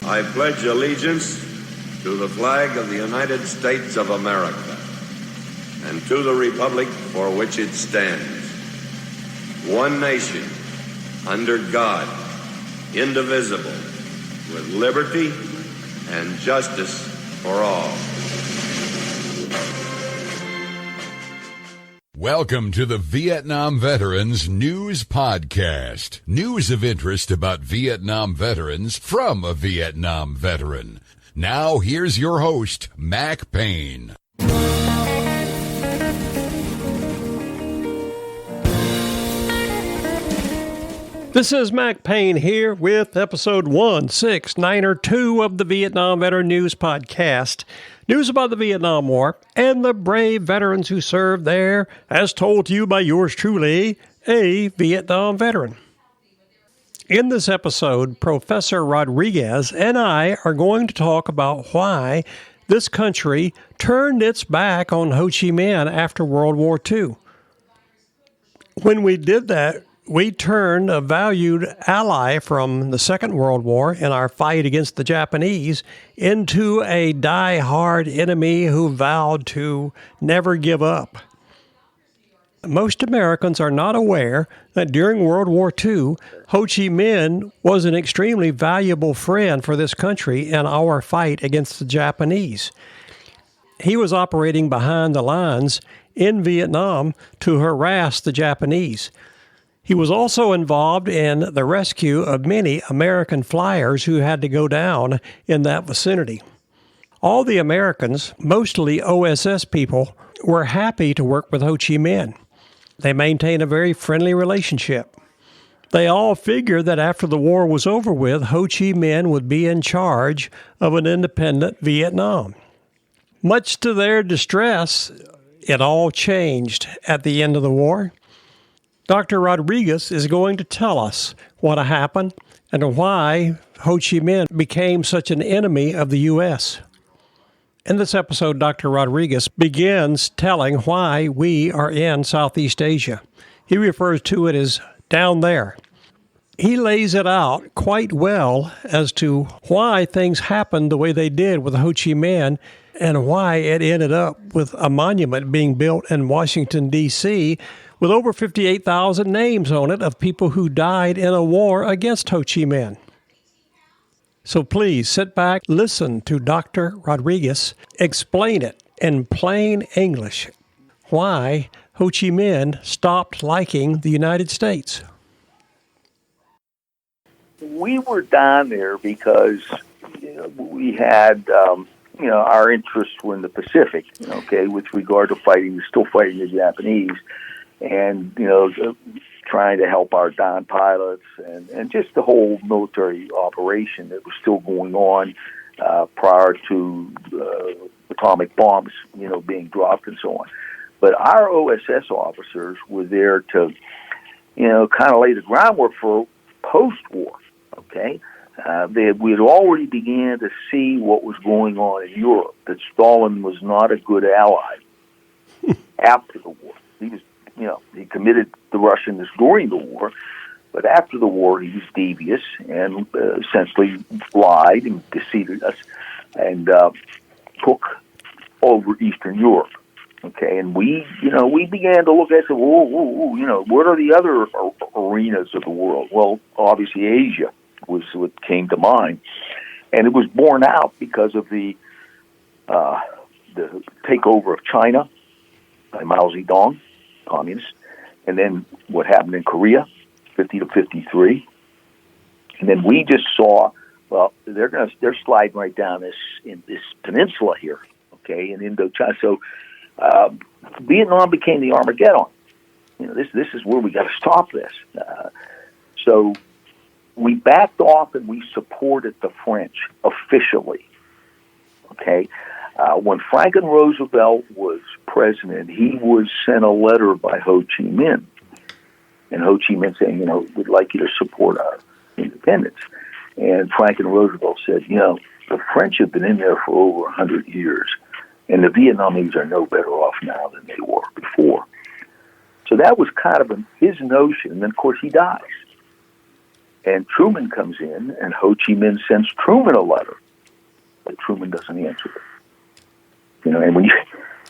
I pledge allegiance to the flag of the United States of America and to the republic for which it stands, one nation, under God, indivisible, with liberty and justice for all. Welcome to the Vietnam Veterans News Podcast. News of interest about Vietnam veterans from a Vietnam veteran. Now, here's your host, Mac Payne. This is Mac Payne here with episode 1692 of the Vietnam Veteran News Podcast. News about the Vietnam War and the brave veterans who served there, as told to you by yours truly, a Vietnam veteran. In this episode, Professor Rodrigues and I are going to talk about why this country turned its back on Ho Chi Minh after World War II. When we did that, we turned a valued ally from the Second World War in our fight against the Japanese into a die-hard enemy who vowed to never give up. Most Americans are not aware that during World War II, Ho Chi Minh was an extremely valuable friend for this country in our fight against the Japanese. He was operating behind the lines in Vietnam to harass the Japanese. He was also involved in the rescue of many American flyers who had to go down in that vicinity. All the Americans, mostly OSS people, were happy to work with Ho Chi Minh. They maintained a very friendly relationship. They all figured that after the war was over with, Ho Chi Minh would be in charge of an independent Vietnam. Much to their distress, it all changed at the end of the war. Dr. Rodrigues is going to tell us what happened and why Ho Chi Minh became such an enemy of the U.S. In this episode, Dr. Rodrigues begins telling why we are in Southeast Asia. He refers to it as down there. He lays it out quite well as to why things happened the way they did with Ho Chi Minh and why it ended up with a monument being built in Washington, D.C., with over 58,000 names on it of people who died in a war against Ho Chi Minh. So please sit back, listen to Dr. Rodrigues explain it in plain English, why Ho Chi Minh stopped liking the United States. We were down there because we had, our interests were in the Pacific, with regard to still fighting the Japanese. And, trying to help our Don pilots and just the whole military operation that was still going on prior to atomic bombs, being dropped and so on. But our OSS officers were there to, kind of lay the groundwork for post-war, okay? We had already began to see what was going on in Europe, that Stalin was not a good ally after the war. He committed the Russians during the war, but after the war he was devious and essentially lied and deceived us and took over Eastern Europe. Okay, and we began to look at, what are the other arenas of the world? Well, obviously Asia was what came to mind, and it was borne out because of the takeover of China by Mao Zedong, communists, and then what happened in Korea, 50 to 53, and then we just saw, well, they're sliding right down this peninsula here, okay, in Indochina. So Vietnam became the Armageddon. This is where we got to stop this. So we backed off and we supported the French officially. Okay. When Franklin Roosevelt was president, he was sent a letter by Ho Chi Minh, and Ho Chi Minh saying, we'd like you to support our independence. And Franklin Roosevelt said, the French have been in there for over 100 years, and the Vietnamese are no better off now than they were before. So that was kind of his notion, and then, of course, he dies. And Truman comes in, and Ho Chi Minh sends Truman a letter, but Truman doesn't answer it. And when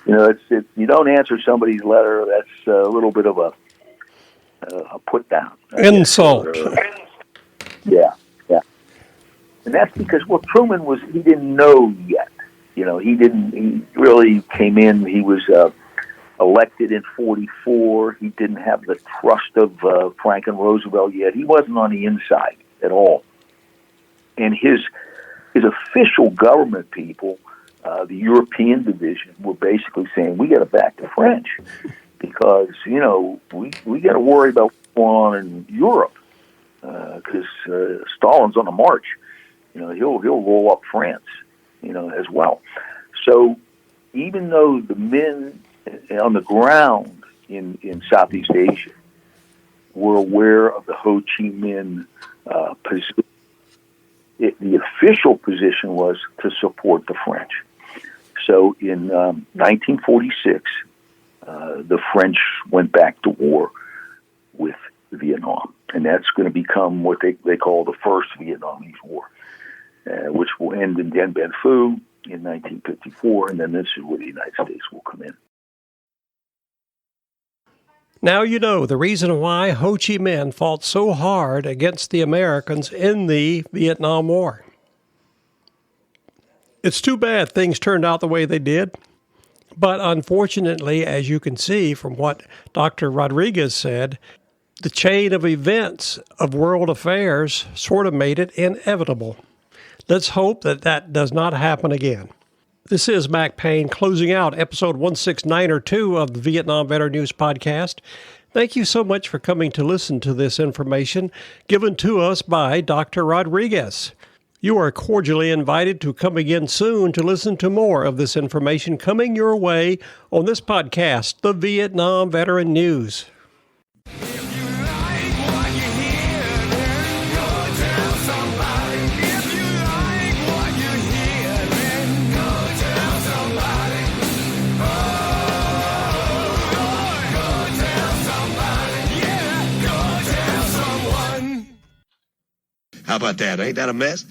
it's you don't answer somebody's letter, that's a little bit of a put down. Insult. Yeah. And that's because, Truman he didn't know yet. He really came in, he was elected in 1944. He didn't have the trust of Franklin Roosevelt yet. He wasn't on the inside at all. And his official government people, the European division, were basically saying, we got to back the French because, we got to worry about what's going on in Europe because Stalin's on the march. He'll roll up France, as well. So even though the men on the ground in Southeast Asia were aware of the Ho Chi Minh position, the official position was to support the French. So in 1946, the French went back to war with Vietnam, and that's going to become what they call the First Vietnamese War, which will end in Dien Bien Phu in 1954, and then this is where the United States will come in. Now you know the reason why Ho Chi Minh fought so hard against the Americans in the Vietnam War. It's too bad things turned out the way they did, but unfortunately, as you can see from what Dr. Rodrigues said, the chain of events of world affairs sort of made it inevitable. Let's hope that does not happen again. This is Mac Payne closing out episode 16902 of the Vietnam Veteran News Podcast. Thank you so much for coming to listen to this information given to us by Dr. Rodrigues. You are cordially invited to come again soon to listen to more of this information coming your way on this podcast, the Vietnam Veteran News. How about that? Ain't that a mess?